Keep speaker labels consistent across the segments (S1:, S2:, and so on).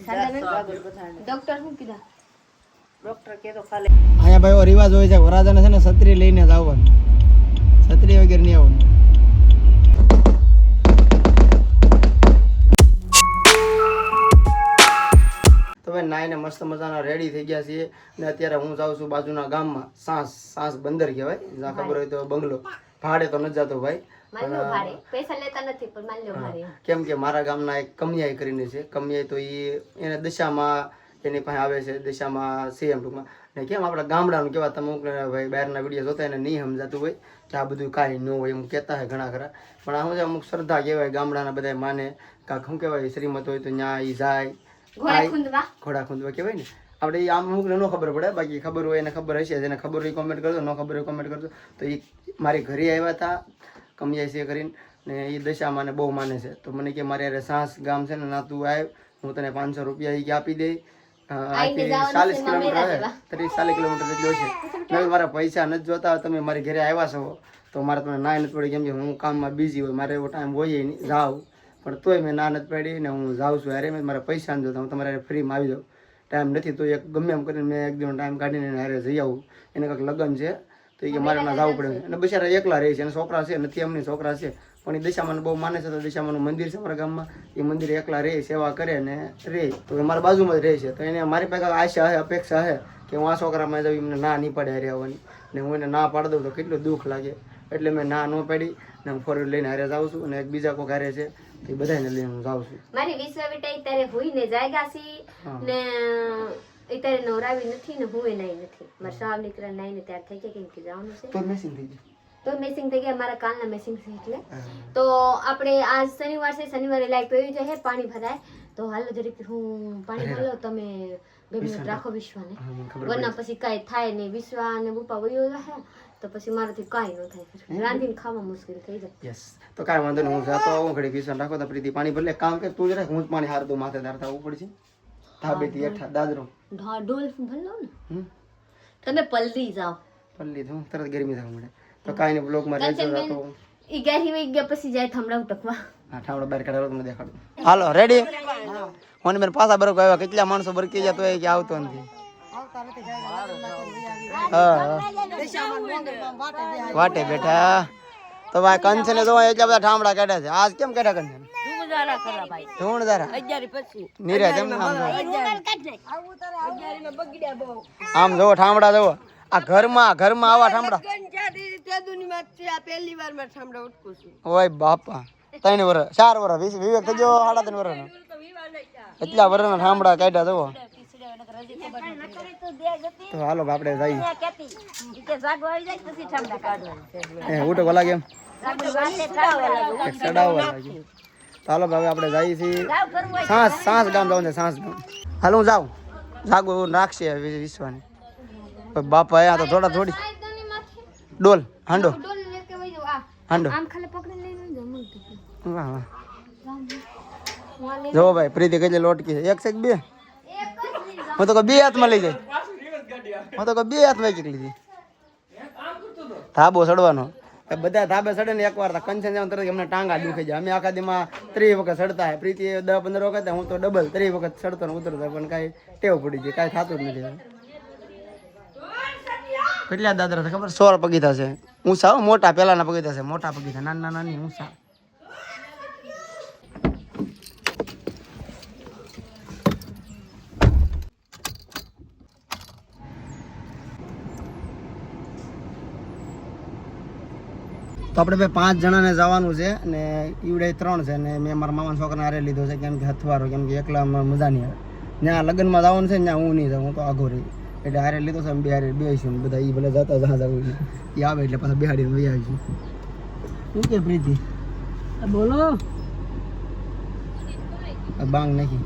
S1: Doctor શું કીધા?
S2: Doctor કે તો ખાલી અહીંયા ભાઈ રિવાજ હોય છે વરાજાને છે ને છત્રી લઈને જ આવવાનું, છત્રી વગેરે નહીં આવવાનું. તો ભાઈ નાઈને મસ્ત મજાના રેડી થઈ ગયા છીએ ને અત્યારે હું જાઉં છું બાજુના ગામમાં સાંસ બંદર કહેવાય, જ્યાં ખબર હોય તો બંગલો. ભાડે તો નથી જતો ભાઈ, કેમ કે મારા ગામના એક કમિયાઈ કરીને છે. કમિયાઈ તો એને દશામાં એની પાસે આવે છે, દશામાં છે એમ ટૂંકમાં. ને કેમ આપણા ગામડાનું કેવા તમે ભાઈ બહારના વિડીયો જોતા એને નહીં સમજાતું હોય કે આ બધું કાંઈ ન હોય એમ કહેતા હોય ઘણા ખરા. પણ આમ છે અમુક શ્રદ્ધા કહેવાય, ગામડાના બધા માને કાંક શું કહેવાય શ્રીમત હોય તો ન્યા એ જાય ઘોડા ખૂંદવા કહેવાય ને. આપણે આમ અમુકને ન ખબર પડે, બાકી ખબર હોય એને ખબર હશે, જેને ખબર હોય કોમેન્ટ કરજો, ન ખબર હોય કોમેન્ટ કરજો. તો એ મારી ઘરે આવ્યા હતા કમિયાઈ છે કરીને, ને એ દશામાં ને બહુ માને છે. તો મને કે મારે યારે સાંસ ગામ છે ને ના તું આવ, હું તને 500 રૂપિયા એ કે આપી દઈ. 40 કિલોમીટર આવે, 30-40 કિલોમીટર જેટલો છે. મેં મારા પૈસા નથી જોતા, તમે મારી ઘરે આવ્યા છો તો મારે તમને ના નથી પડી, કેમ કે હું કામમાં બિઝી હોય, મારે એવો ટાઈમ હોય નહીં જાઉં. પણ તોય મેં ના નથી પડી ને હું જાઉં છું. અરે મેં મારા પૈસા નથી જોતા, હું તમારે ફ્રીમાં આવી જાઉં. ટાઈમ નથી તો એક ગમે એમ કરીને મેં એક દિવસ ટાઈમ કાઢીને હારે જઈ આવું. એને કંઈક લગ્ન છે તો એ કે મારે ના જવું પડે. અને બિચારા એકલા રહે છે, અને છોકરા છે નથી, એમની છોકરા છે પણ એ દશામાને બહુ માને છે. તો દશામાનું મંદિર છે મારા ગામમાં, એ મંદિર એકલા રહે, સેવા કરે ને રહે. તો મારા બાજુમાં જ રહે છે. તો એને મારી પાસે આશા હે, અપેક્ષા છે કે હું આ છોકરામાં જાઉં, એમને ના નહીં પડે હારે આવવાની. ને હું એને ના પાડી દઉં તો કેટલું દુઃખ લાગે, એટલે મેં ના ન પાડી ને હું 4 વ્હીલર લઈને હારે જાઉં છું. અને એક બીજા કોઈ હારે છે તો એ બધાને લઈને હું જાઉં છું.
S1: મારી વિશ્વાવિટાઈ ત્યારે હોઈને જાયગા સી ને અત્યારે નવરાવી નથી ને હું નાઈ નથી. મારા સાવ નીકળા નાઈને ત્યાર થઈ ગયા, કેમ કે જવાનું છે
S2: તો મેસિંગ થઈ ગયું.
S1: તો મેસિંગ થઈ ગયા, મારા કાલના મેસિંગ છે એટલે. તો આપણે આજ શનિવાર છે, શનિવારે લાઈટ પડી જાય, પાણી ભરાય. તો હાલો જરીક હું પાણી ભરો, તમે 2 મિનિટ રાખો વિશ્વાને, વરના પછી કાંઈ થાય નહીં. વિશ્વા અને બુપા વયો રહે તો પછી મારાથી કાંઈ ન થાય, રાંધીને ખાવા મુશ્કેલ થઈ જાય.
S2: યસ, તો કાંઈ વાંધો નહીં, હું જાતો આવું ઘડી વિશ્વાસ રાખો. તો પ્રીતિ પાણી ભલે કામ કે તું જરા, હું જ પાણી હાર દઉં, માથે ધારતા આવવું પડશે. ધાબેથી હેઠા દાદરો
S1: ડોલ ભલો ને તમે પલરી જાઓ,
S2: પલ્લી હું તરત ગરમી થવા મળે. તો કાંઈ નહીં, બ્લોગમાં રહેજો. તો
S1: ઈ ગારી વઈ ગયા પછી જાય થમડાવ ટકવા.
S2: હા, ઠામડો બહાર કાઢો, તમને દેખાડું. હાલો રેડી. મને બેન પાછા બરોબર આવ્યા, કેટલા માણસો બરકી ગયા તો એ કે આવતો નથી. હા વાટે બેઠા તો ભાઈ કંચન ને જોવા એટલા બધા ઠામડા કાઢ્યા છે. આજ કેમ કાઢ્યા કંચન? આમ જોવો ઠામડા જોવો, આ ઘરમાં આવા ઠામડા ઓય બાપા. 3 વર્ષ 4 વર્ષ વિવેક થઈ ગયો, 3.5 વર્ષ એટલા વર્ષના ઠામડા કાઢ્યા જોવો. તો હાલો આપણે જઈએ. ઉઠો લાગે એમ ચડાવવા લાગે. ચાલો હવે આપણે જઈએ છીએ સાંસ ગામ જવું છે. સાંસ ગામ હાલ હું જાઉં, જાગો રાખશે વિશ્વાની. બાપા અહીંયા તો થોડી ડોલ હાંડો વાહ વાહ. જો ભાઈ પ્રીતિ કેટલી લોટકી છે, 1 છે 2? હું તો 2 હાથમાં લઈ જાય, હું તો 2 હાથમાં લીધી. ધાબો ચડવાનો, બધા ધાબે ચડે ને એકવાર કંચન જવાનું તરત એમને ટાંગા દુખી જાય. અમે આખા દીમાં 30 વખત ચડતા હોય, પ્રીતિ 10-15 વખત, હું તો ડબલ 30 વખત ચડતો ને ઉતરતો, પણ કાંઈ ટેવ પડી જાય, કાંઈ થતું જ નથી. કેટલા દાદરા છે ખબર? 16 પગીથા છે ઊંચા, મોટા પેલાના પગીથા છે, મોટા પગીથા, નાના નાની ઊંચા. તો આપણે ભાઈ 5 જણાને જવાનું છે અને ઈવડે 3 છે ને મેં મારા મામાના છોકરાને હારે લીધો છે, કેમ કે હથવારો, કેમ કે એકલામાં મજા નહીં આવે. ત્યાં લગ્નમાં જવાનું છે ને ત્યાં હું નહીં જાઉં, હું તો આઘો રહી, એટલે હારે લીધો છે. બે હારે બેસીશું બધા, એ ભલે જતા જ્યાં જવું એ આવે એટલે પાછા બેહાડીને વહી આવીશું. શું કે પ્રીતિ બોલો? બાંગ નાખી.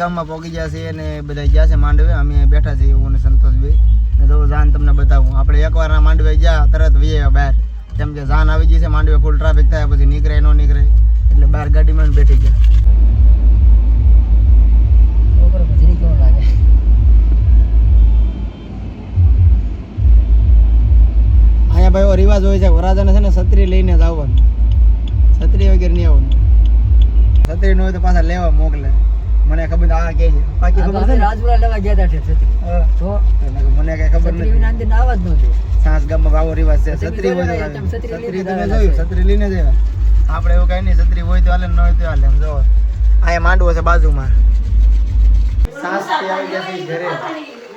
S2: ગામમાં પહોંચી ગયા છે અને બધા ગયા છે માંડવે. અમે બેઠા છીએ હું ને સંતોષભાઈ ને. જો જાન તમને બતાવું, આપણે એકવાર માંડવે ગયા તરત વહી બહાર, કેમ કે જાન આવી ગઈ છે માંડવે, ફૂલ ટ્રાફિક થાય, પછી નીકળે ન નીકળે એટલે બહાર ગાડીમાં બેઠી ગયા. રિવાજ હોય છે વરાજાને છે ને છત્રી લઈને જ આવવાનું, છત્રી વગેરે નહીં આવવાનું. છત્રી ન હોય તો પાછા લેવા મોકલે. મને ખબર આ કે છે બાકી ખબર છે
S3: રાજપુરા લેવા ગયા હતા છત્રી તો
S2: મને કઈ ખબર નથી.
S3: છત્રી અંદર આવા જ નહોતું.
S2: સાસ ગામમાં આવો રિવાજ છે. છત્રી હોય તો છત્રી તમે જોયું, છત્રી લઈને જ આવ્યા. આપણે એવું કઈ નહીં, છત્રી હોય તો હાલે, ન હોય તો હાલે. એમ જો અહીંયા માંડવો છે બાજુમાં. સાસ થી આવી ગયા છે ઘરે.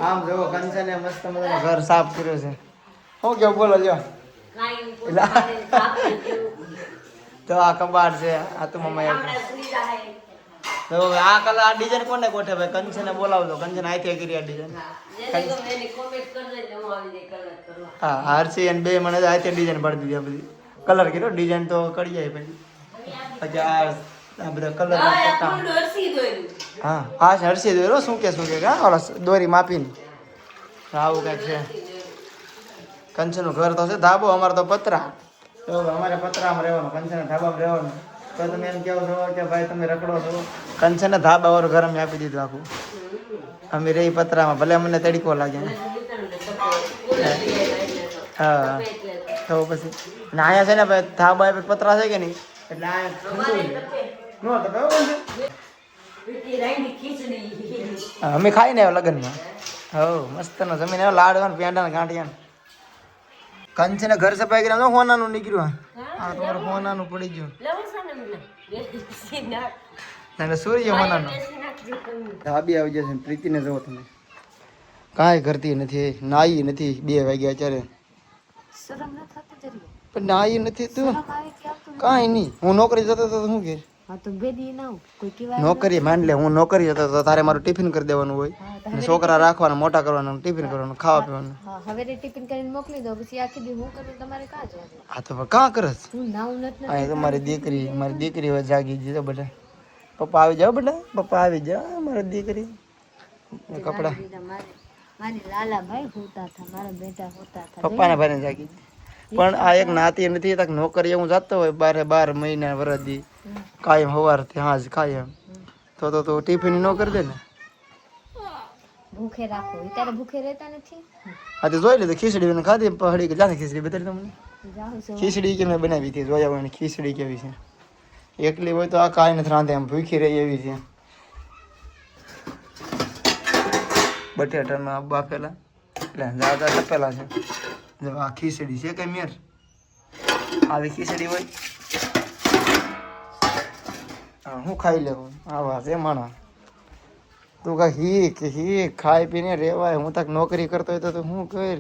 S2: આમ જો કંચને મસ્ત મજાનો ઘર સાફ કર્યો છે. શું કેવું બોલો જો. તો આ કબાટ છે, આ તો મમ્મા તો આ કલર આ ડિઝાઇન કોને ગોઠે ભાઈ? કંચને બોલાવજો, કંચને આથી કરી આ ડિઝાઇન. હા હર્ષી અને બે મને આથી ડિઝાઇન પાડી દીધી. આ બધી કલર કર્યો, ડિઝાઇન તો કરી જાય પછી આ બધા કલર. હા હા હર્ષી દોર્યો. શું કે હા ઓલા દોરી માપીને આવું કંઈક છે. કંચનું ઘર તો છે, ધાબો અમારે તો પતરા. તો અમારે પતરામાં રહેવાનું, કંચના ધાબામાં રહેવાનું. તો તમે એમ કહો છો કે ભાઈ તમે રખડો છો. કંચના ધાબા વાળું ઘર અમે આપી દીધું આખું. અમે રહી પતરામાં, ભલે અમને તડીકો લાગે. હા તો પછી ને અહીંયા છે ને ભાઈ ધાબા પતરા છે કે નહીં, એટલે અમે ખાઈને આવ્યા લગ્નમાં. હો મસ્ત નો જમીન આવ્યો, લાડવા પેંડા ગાંઠિયા. કંચને ઘર સફાઈ કર્યા, હોનાનું નીકળ્યું. હા તમારું હોનાનું પડી ગયું. સૂર્ય હોનાનું ધાબી આવી જશે. પ્રીતિને જુઓ તમે, કાંઈ કરતી નથી, નાઈ નથી. 2 વાગ્યા અત્યારે પણ નાઈ નથી. તું કાંઈ નહીં. હું નોકરી જતો તો શું કે નોકરી માંડ લે. હું નોકરી જતો તો તારે મારું ટિફિન કરી દેવાનું હોય, છોકરા રાખવાના, મોટા કરવાના, ટિફિન કરવાનું, ખાવા પીવાનું.
S1: હવે ટિફિન કરીને મોકલી દો, પછી આખી દી હું કરું તમારે કાં જવાનું?
S2: હા તો કાં કરસ?
S1: હું નાવું નથી.
S2: હા તો મારી દીકરી હવે જાગી જતો. બધા પપ્પા આવી જાઓ, બેટા પપ્પા આવી જાઓ. મારી દીકરી કપડા
S1: મારી લાલા ભાઈ હોતા હતા, મારા બેટા હોતા હતા.
S2: પપ્પાના ભાઈને જાગી. પણ આ એક નાતી નથી, તક નોકરી હું જતો હોય 12 મહિના વરદી કાયમ સવારથી હાજ કાયમ. તો ટિફિન ન કરી દે ને.
S1: ભૂખે રાખો, ત્યારે ભૂખે રહેતા નથી.
S2: હા તો જોઈ લીધું. ખીચડી ખાધી પહાડી કે જાને ખીચડી બતાવી તમને.
S1: જાઉં છું
S2: ખીચડી કે મેં બનાવી હતી, જોયા હોય ને ખીચડી કેવી છે. એકલી હોય તો આ કાંઈ નથી રાંધે, એમ ભૂખી રહી એવી છે. બટેટાના બાફેલા એટલે જાદા તપેલા છે. જો આ ખીચડી છે કઈ મેર આવી ખીચડી હોય. હા હું ખાઈ લેવું. આવા છે માણા. તું કાંઈ હીક ખાઈ પીને રેવાય. હું તક નોકરી કરતો હોય તો હું કર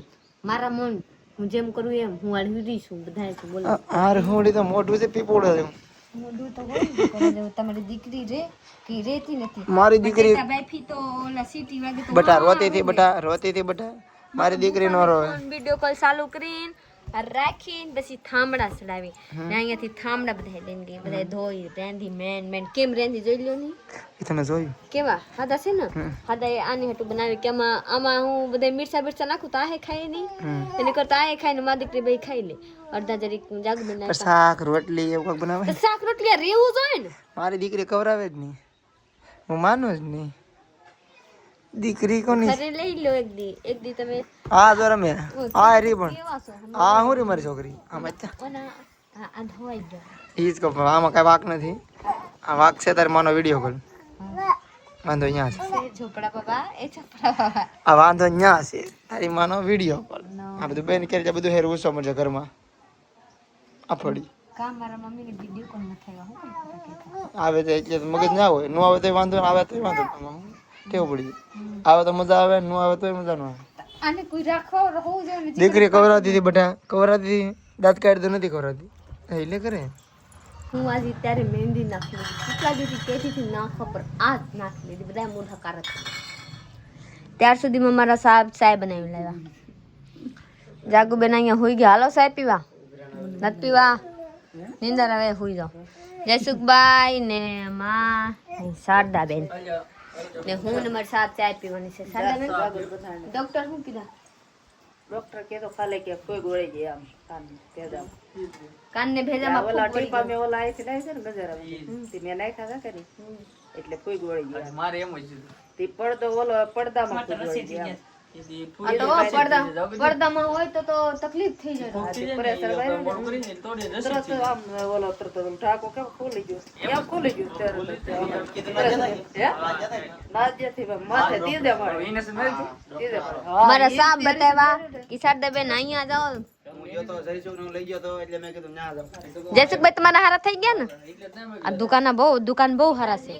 S1: મારા મન હું જેમ કરું એમ. હું આડવી છું બધા છું બોલો.
S2: આર હું તો મોઢું છે પીપોડે છે.
S1: મોઢું તો હોય તમારી દીકરી રે કે રેતી નથી.
S2: મારી દીકરી
S1: બાફી તો ઓલા સીટી વાગે તો
S2: બટા રોતી હતી બટા. મારી દીકરી નો રોવે.
S1: વિડિયો કોલ ચાલુ કરીને રાખીને પછી થાંભડા ચડાવી ને અહીંયાથી થાંભડા બધા લઈને ગઈ. બધા ધોઈ રેંધી મેન કેમ રેંધી જોઈ લ્યો ની.
S2: એ તમે જોયું
S1: કેવા હાદા છે ને? હાદા એ આની હાટું બનાવી કે આમાં હું બધા મિરચા નાખું તો આહે ખાય નહીં, એને કરતા આહે ખાઈને મારી દીકરી ભાઈ ખાઈ લે. અડધા જરીક જાગ બનાવી
S2: શાક રોટલી એવું કંઈક બનાવે.
S1: શાક રોટલી રેવું જોઈએ ને.
S2: મારી દીકરી ખવડાવે જ નહીં, હું માનું જ નહીં. દીકરી કોની
S1: ઘરે લઈ લો એક દી તમે.
S2: હા જો રમે આ રી પણ
S1: કેવા છો
S2: આ હું રી મારી છોકરી આમ અચ્છા
S1: ઓના આ ધોઈ ગયો.
S2: ઈ જ કહું આમાં કઈ વાક નથી. આ વાક છે તારે માનો વિડીયો કોલ વાંધો અહીંયા છે.
S1: ઝોપડા બાબા એ ઝોપડા બાબા
S2: આ વાંધો અહીંયા છે તારી માનો વિડીયો કોલ. આ બધું બેન કરી બધું હેર ઉસો મળશે ઘરમાં. આ ફળી
S1: કામ મારા મમ્મીને વિડીયો કોલ ન થયા હું
S2: આવે તો એટલે મગજ ના હોય, નો આવે તો વાંધો, આવે તો વાંધો. કેવું પડી આવે તો મજા આવે, ન આવે તો મજા ન આવે.
S1: આને કોઈ રાખવા રહું જોઈએ.
S2: દીકરી કવરાતી હતી બટા, કવરાતી દાંત કાઢી તો નથી કવરાતી એટલે કરે.
S1: હું આજે ત્યારે મહેંદી નાખી લીધી. કેટલા દીધી કેથી નાખવા પર આ જ નાખી લીધી. બધા મોઢા કારક ત્યાર સુધીમાં મારા સાહેબ ચાય બનાવી લાવ્યા. જાગુબેન અહીંયા હોઈ ગયા. હાલો સાહેબ પીવા નથી પીવા નિંદર હવે હોઈ જાઓ. જયસુખભાઈ ને માં શારદાબેન ને હું ને મારી સાહેબ ચાય પીવાની છે. શારદાબેન ડોક્ટર શું કીધા?
S3: ડોક્ટર કે તો ખાલે કે કોઈ ગોળી ગઈ આમ
S1: કાનને ભેજામાં
S3: ઓલા ટીપા મે ઓલા આઈ છે ને ગજર તે મે નાખ્યા હતા કે નહીં એટલે કોઈ ગોળી ગઈ મારે એમ જ તે પડદો ઓલો પડદામાં કોઈ ગોળી ગઈ
S1: આ તો પડદામાં હોય તો તકલીફ થઈ જાય
S3: પ્રેશર તરત આમ ઓલો તરત ટાકો કેમ ખોલી ગયો એમ ખોલી ગયું નાજ્યાથી માથે દીદે મારે
S1: મારા સાહેબ બતાવ્યા કે શારદાબેન અહીંયા જાઓ
S2: હું ગયો તો જયસુખ ને લઈ ગયો તો એટલે મેં કીધું ના જાવ
S1: જયસુખભાઈ તમારા હારા થઈ ગયા ને આ દુકાન બહુ હારા છે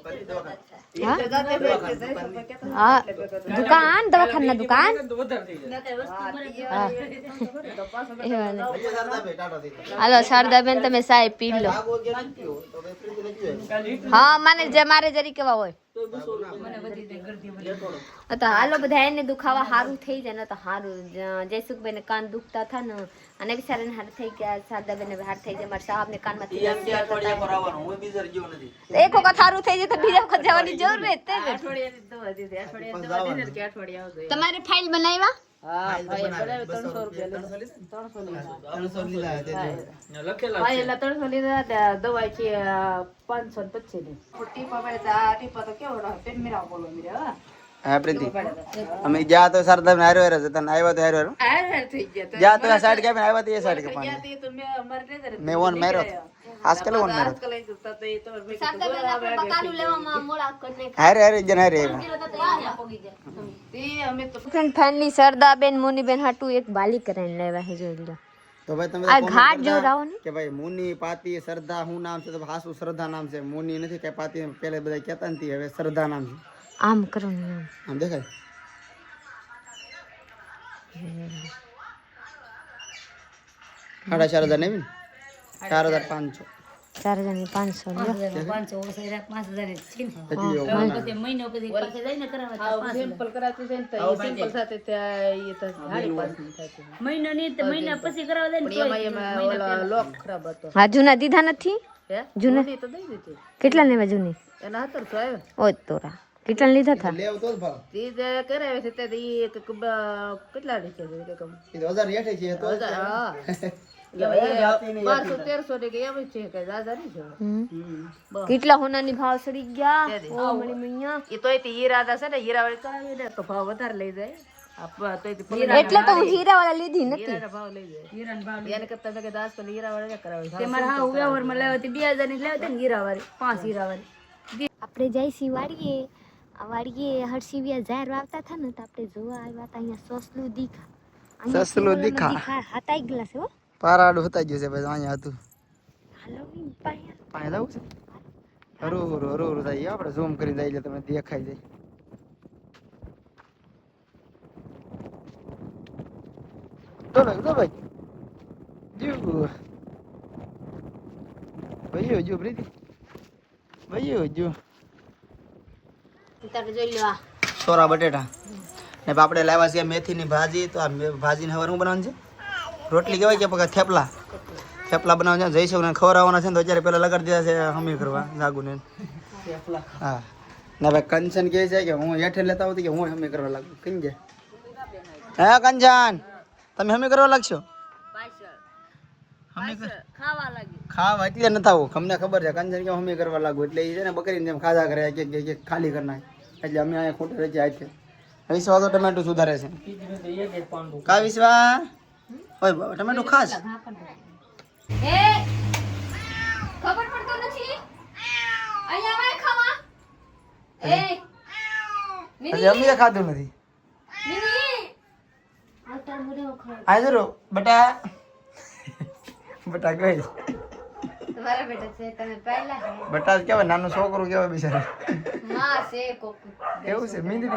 S1: હા દુકાન દવાખાના દુકાન હાલો શારદાબેન તમે સાહેબ પી લો હા મારે જરી કેવા હોય તો હાલો બધા એને દુખાવા સારું થઈ જાય ને તો સારું જયસુખભાઈ ને કાન દુખતા હતા ને અને બિચારાને હાર થઈ ગયા શારદાબેન ને હાર થઈ જાય મારા સાહેબ ને કાનમાંથી એક વખત સારું થઈ જાય તો બીજા વખત જવાની જરૂર રહે તમારી ફાઇલ બનાવ્યા
S3: દવાઈ છે 525 ની ટીપા પડે આ ટીપા તો કેવો પેન મિરા બોલો મિરા
S2: હા પ્રીતિ અમે ગયા તો શારદા ને હારો હારો જતા ને આવ્યા તો હારો હારો
S3: થઈ ગયા
S2: જા તો આ સાઈડ કે આવ્યા તો એ સાઈડ કે પાણી
S3: તો મે અમારે નજર
S2: મેં વન મેરો આજકાલ વન મેરો
S1: શારદાબેન આપણે બકાલું લેવામાં મોળા કરીને
S2: હારે હારે જન હારે
S1: ફેનની શારદાબેન મુનીબેન હાટુ એક બાલી કરીને લેવા હે જોઈ લો
S2: તો ભાઈ તમે
S1: આ ઘાટ જો રાવો ને
S2: કે ભાઈ મુની પાતી શ્રદ્ધા હું નામ છે તો હાસુ શ્રદ્ધા નામ છે મુની નથી કે પાતી પહેલે બધા કહેતા નથી હવે શ્રદ્ધા નામ છે
S1: આમ કરો ને
S2: આમ દેખાય 4,500 નહીં 4,500
S1: 4,500 હા જૂના દીધા નથી જૂના કેટલા લેવા જૂની
S3: એના 1700 આવ્યો
S1: ઓ તોરા કેટલા લીધા હતા
S2: લેવ તો જ ભાવ
S3: ઈ જે કરાવે છે તે ઈ કેટલા લીધે છે રકમ
S2: એ 1000 છે તો
S3: હા 1200-1300 ને કે એમ જ છે કે દાદા નહીં છે
S1: કેટલા હોનાની ભાવ સડી ગયા ઓ મળી મૈયા
S3: ઈ તોય તે હીરાદા છે ને હીરાવાળી કરાવી ને તો ભાવ વધારે લઈ જાય આપવા તો
S1: એટલે તો હું હીરા વાળા લીધી નથી
S3: હીરાના ભાવ લઈ જાય હીરાના ભાવ એને કરતા તો કે 10 તો હીરાવાળી કરાવે
S1: તે મારા હા વ્યવહારમાં લેવાતી 2000 ની લેવાતી ને હીરાવાળી 5 હીરાવાળી આપણે જઈસી વાડીએ આ વાડીએ હરસિવિયા જાહેર વાવતા હતા ને તો આપણે જોવા આવ્યા હતા અહીંયા સસલું દીખા
S2: સસલું દીખા
S1: હતા એક ગ્લાસ હો
S2: પારાડું હતા ગયું છે ભાઈ અહીંયા હતું
S1: હાલો પાયા
S2: પાયા જાવ છે હરું થાય આપણે ઝૂમ કરી જાય એટલે તમને દેખાઈ જાય તો ભાઈ જો પ્રીતિ ભાઈ જો
S1: તારે જોઈ લેવા
S2: સોરા બટેટા ને આપણે લાવ્યા છે મેથીની ભાજી તો આ ભાજીને હવે શું બનાવવાનું છે રોટલી કહેવાય કે પકા થેપલા બનાવવાના છે જઈશું ને ખવડાવવાના છે ને તો અત્યારે પહેલા લગાડી દીધા છે હમી કરવા જાગુને હા ને ભાઈ કંચન કહે છે કે હું હેઠે લેતા હોતી કે હું હમી કરવા લાગુ કઈ જાય હે કંચન તમે હમી કરવા લાગશો ખાવા એટલે ન થાવું અમને ખબર છે કંચન કે હમી કરવા લાગુ એટલે એ છે ને બકરીને જેમ ખાધા કરે કે ખાલી કરી નાખે એટલે અમે અહીંયા ખોટું રહી જાય છે વિશ્વા તો ટમેટું સુધારે છે કા વિશ્વા ઓય ટમેટું ખાસ
S1: એ ખબર પડતો નથી અહીંયા આવે ખાવા એ
S2: હજી અમે ખાધું નથી
S1: મિની આ તાર મોઢે ખાય
S2: આ જરો બટા ગઈ
S1: તમારા બેટા છે તમે પહેલા
S2: બટા કેવાય નાનું છોકરું કેવાય બિચારે
S1: માં છે કોકુ
S2: એવું છે મિની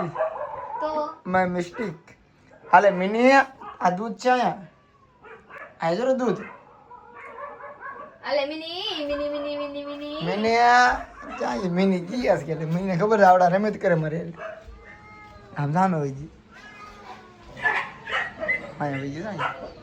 S1: તો
S2: માય મિસ્ટેક હાલે મિની આ દૂધ છે અહીંયા આ જરો દૂધ
S1: અલે મિની
S2: મિની ચાય મિની ગીયાસ કે મિની ખબર આવડા રમત કરે મારે આમ સામે હોય જી આયા હોય જી